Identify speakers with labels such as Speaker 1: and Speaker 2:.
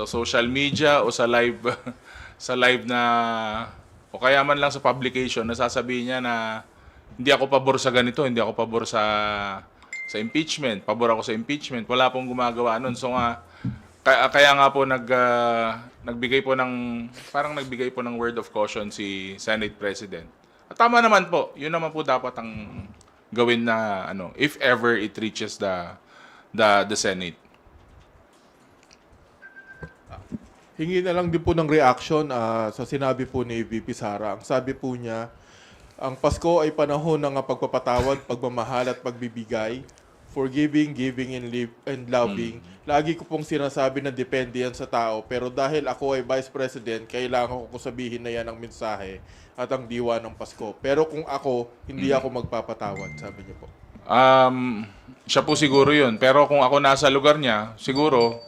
Speaker 1: Sa social media o sa live sa live na o kaya man lang sa publication nasasabihin niya na hindi ako pabor sa ganito, hindi ako pabor sa impeachment, pabor ako sa impeachment. Wala pong gumagawa noon. So nga kaya nga po nagbigay po ng parang nagbigay po ng word of caution si Senate President. At tama naman po. 'Yun naman po dapat ang gawin na ano if ever it reaches the Senate.
Speaker 2: Hingi na lang din po ng reaction sa sinabi po ni VP Sara. Ang sabi po niya, ang Pasko ay panahon ng pagpapatawad, pagmamahal at pagbibigay, forgiving, giving, and loving. Lagi ko pong sinasabi na depende yan sa tao, pero dahil ako ay Vice President, kailangan ko sabihin na yan ang mensahe at ang diwa ng Pasko. Pero kung ako, hindi ako magpapatawad, sabi niya po.
Speaker 1: Siya po siguro 'yun. Pero kung ako nasa lugar niya, siguro